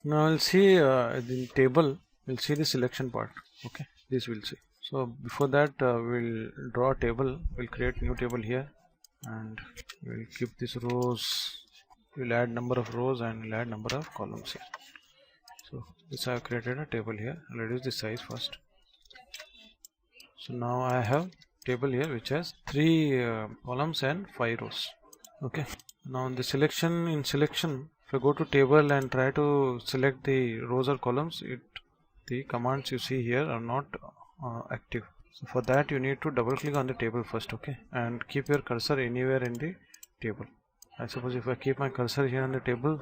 Now we'll see the table, we'll see the selection part. Okay, this we'll see. So before that we'll draw a table, we'll create new table here and we'll keep this rows, we'll add number of rows and we'll add number of columns here. So this I have created a table here. I'll reduce the size first. So now I have table here which has 3 columns and 5 rows. Okay, now in the selection, if I go to table and try to select the rows or columns, the commands you see here are not active. So for that you need to double click on the table first, okay, and keep your cursor anywhere in the table. I suppose if I keep my cursor here on the table,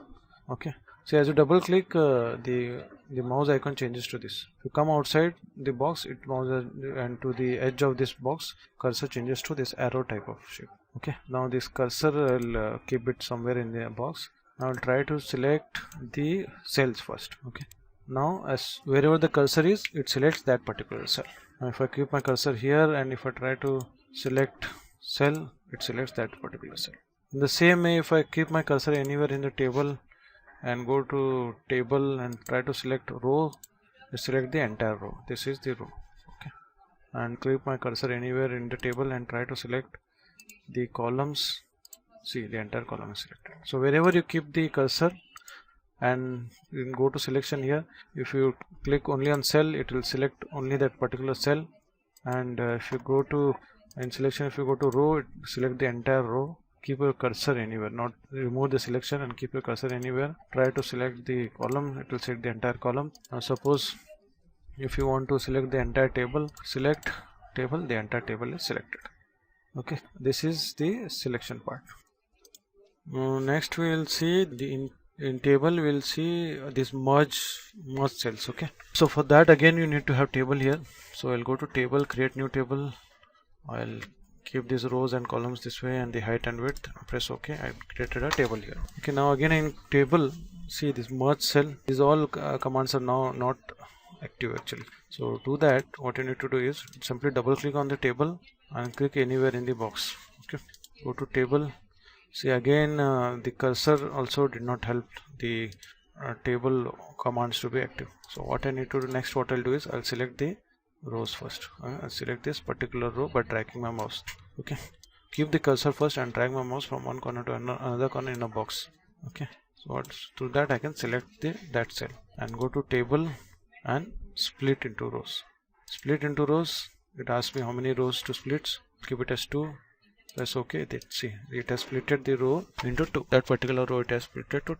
okay, so as you double click the mouse icon changes to this. If you come outside the box, it mouse and to the edge of this box, cursor changes to this arrow type of shape. Okay, now this cursor I'll keep it somewhere in the box. Now I'll try to select the cells first. Okay, now as wherever the cursor is, it selects that particular cell. Now if I keep my cursor here and if I try to select cell, it selects that particular cell. In the same way, if I keep my cursor anywhere in the table and go to table and try to select row, select the entire row. This is the row. Okay, and keep my cursor anywhere in the table and try to select the columns. See, the entire column is selected. So wherever you keep the cursor and you go to selection here, if you click only on cell, it will select only that particular cell, and if you go to in selection, if you go to row, select the entire row. Keep your cursor anywhere, not remove the selection and keep your cursor anywhere. Try to select the column, it will select the entire column. Now suppose if you want to select the entire table, select table, the entire table is selected. Okay, this is the selection part. Next we will see the in table we will see this merge cells. Okay, so for that again you need to have table here. So I'll go to table, create new table. I'll keep these rows and columns this way and the height and width, press OK. I created a table here. Okay, now again in table, see this merge cell, these all commands are now not active actually. So to that, what you need to do is simply double click on the table and click anywhere in the box. Okay, go to table. See again the cursor also did not help the table commands to be active. So what I need to do next, what I'll do is I'll select the rows first. I'll select this particular row by dragging my mouse. Okay, keep the cursor first and drag my mouse from one corner to another corner in a box. Okay, so through that I can select that cell and go to table and split into rows. Split into rows, it asks me how many rows to split. Keep it as 2. Press OK. See, it has splitted the row into 2. That particular row it has splitted to 2.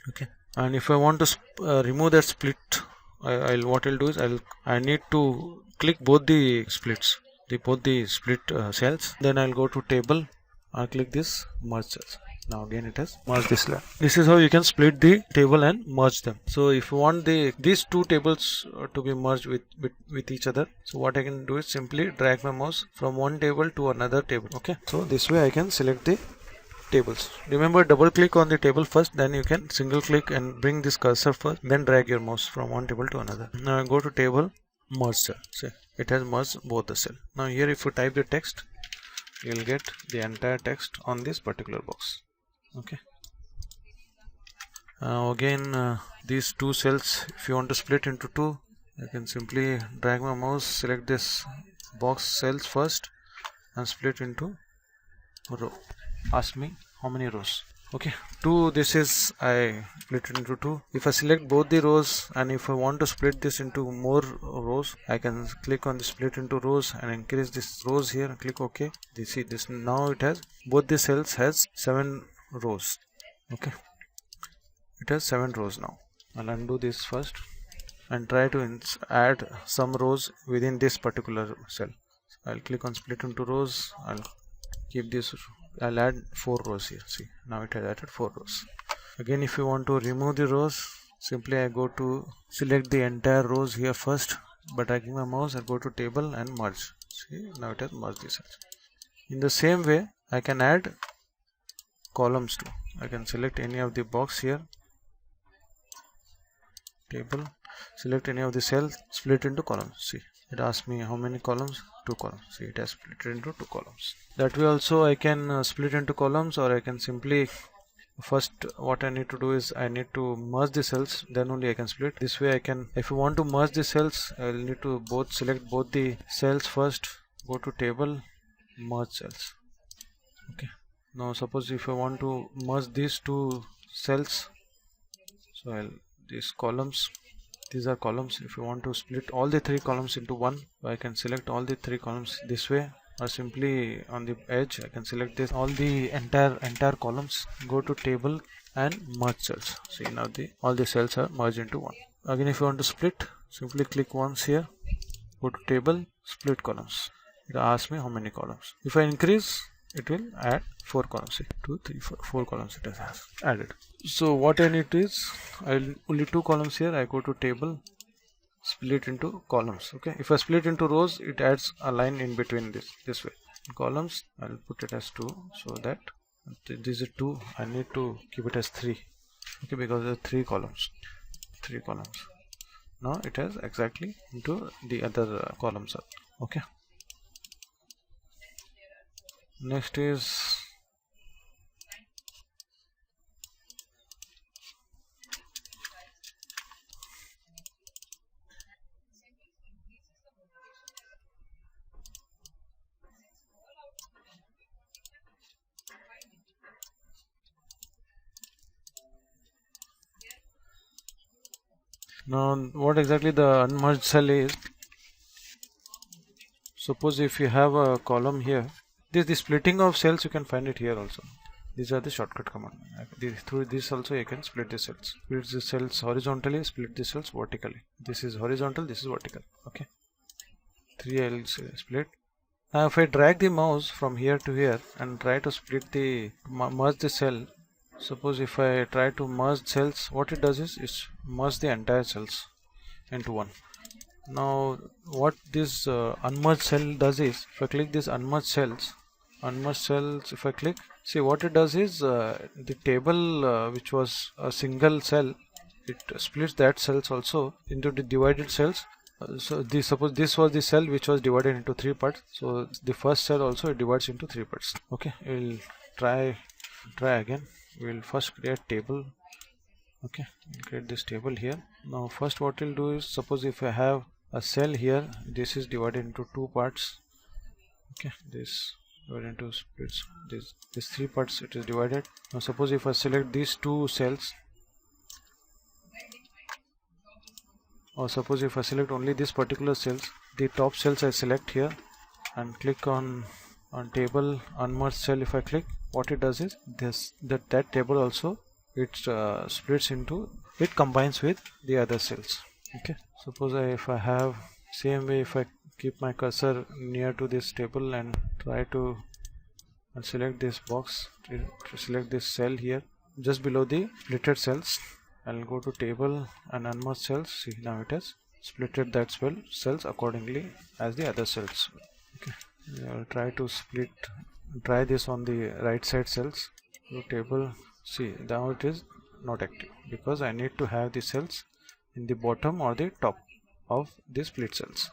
Okay, and if I want to remove that split, what I'll do is I need to click both the splits, both the split cells. Then I'll go to table. I'll click this merge cells. Now again it has merged this line. This is how you can split the table and merge them. So if you want these two tables to be merged with each other, so what I can do is simply drag my mouse from one table to another table. Okay, so this way I can select the tables. Remember, double click on the table first, then you can single click and bring this cursor first, then drag your mouse from one table to another. Now I go to table, merge cell. See, it has merged both the cell. Now here if you type the text, you will get the entire text on this particular box. Okay, again these two cells, if you want to split into 2, I can simply drag my mouse, select this box cells first and split into row. Ask me how many rows. Okay, 2. This is I split it into 2. If I select both the rows and if I want to split this into more rows, I can click on the split into rows and increase this rows here and click OK. You see this, now it has both the cells has 7 rows. Okay, it has 7 rows now. I'll undo this first and try to add some rows within this particular cell. I'll click on split into rows. I'll keep this. I'll add 4 rows here. See, now it has added 4 rows. Again, if you want to remove the rows, simply I go to select the entire rows here first by dragging my mouse. I go to table and merge. See, now it has merged this. In the same way, I can add columns too. I can select any of the box here, table, select any of the cells, split into columns. See, it asks me how many columns. 2 columns. See, it has split into 2 columns. That way also I can split into columns, or I can simply First what I need to do is I need to merge the cells, then only I can split. This way I can, if you want to merge the cells, I will need to select both the cells first, go to table, merge cells. Okay, now suppose if I want to merge these two cells, so these columns, these are columns. If you want to split all the three columns into one, I can select all the three columns this way, or simply on the edge I can select this, all the entire columns, go to table and merge cells. See, now all the cells are merged into one. Again, if you want to split, simply click once here, go to table, split columns. It asks me how many columns. If I increase, it will add 4 columns. See, 2 3 4 columns it has added. So what I need is, only 2 columns here. I go to table, split into columns. Okay, if I split into rows, it adds a line in between this way. Columns, I'll put it as 2, so that this is 2, I need to keep it as 3. Okay, because there are 3 columns. Now it has exactly into the other columns. Okay, next is now what exactly the unmerged cell is. Suppose if you have a column here, the splitting of cells you can find it here also. These are the shortcut command. Through this also you can split the cells. Split the cells horizontally, split the cells vertically. This is horizontal, this is vertical. Okay, 3 I'll split. Now if I drag the mouse from here to here and try to merge the cell, suppose if I try to merge cells, what it does is it merge the entire cells into one. Now what this unmerged cell does is, if I click this unmerged cells, if I click, see what it does is the table which was a single cell, it splits that cells also into the divided cells. So suppose this was the cell which was divided into 3 parts, so the first cell also it divides into 3 parts. Okay, we'll try again. We'll first create table. Okay, we'll create this table here. Now first what we'll do is, suppose if I have a cell here, this is divided into 2 parts. Okay, this divided into splits, this 3 parts it is divided. Now suppose if I select these 2 cells, or suppose if I select only this particular cells, the top cells I select here and click on table unmerged cell. If I click, what it does is that table also it splits into, it combines with the other cells. Okay, suppose if I have same way, if I keep my cursor near to this table and try to select this box, to select this cell here just below the splitted cells, I'll go to table and unmerged cells. See, now it has splitted that cells accordingly as the other cells. Okay, I'll try to try this on the right side cells. Go table, see now it is not active because I need to have the cells in the bottom or the top of the split cells.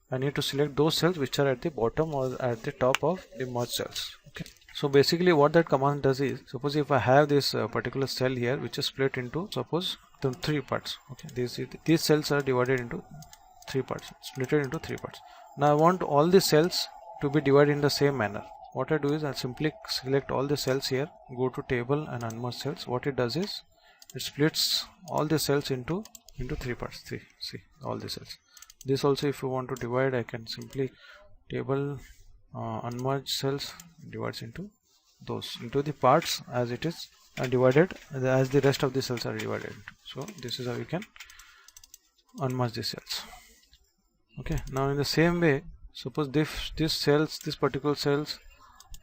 I need to select those cells which are at the bottom or at the top of the merged cells. Okay, so basically what that command does is, suppose if I have this particular cell here which is split into, suppose, the 3 parts. Okay, these cells are divided into 3 parts, splitted into 3 parts. Now I want all the cells to be divided in the same manner. What I do is I simply select all the cells here, go to table and unmerged cells. What it does is it splits all the cells into 3 parts. See all the cells. This also, if you want to divide, I can simply table unmerged cells divides into the parts as it is divided, as the rest of the cells are divided. So this is how you can unmerge the cells. Okay, now in the same way, suppose this particular cells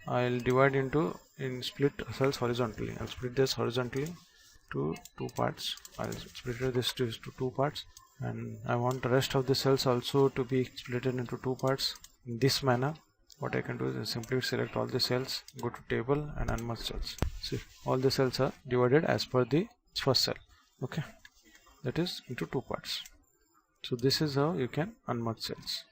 I'll divide in split cells horizontally. I'll split this horizontally to 2 parts. I'll split this to 2 parts, and I want the rest of the cells also to be split into 2 parts in this manner. What I can do is I simply select all the cells, go to table and unmerge cells. See, all the cells are divided as per the first cell. Okay, that is into 2 parts. So this is how you can unmerge cells.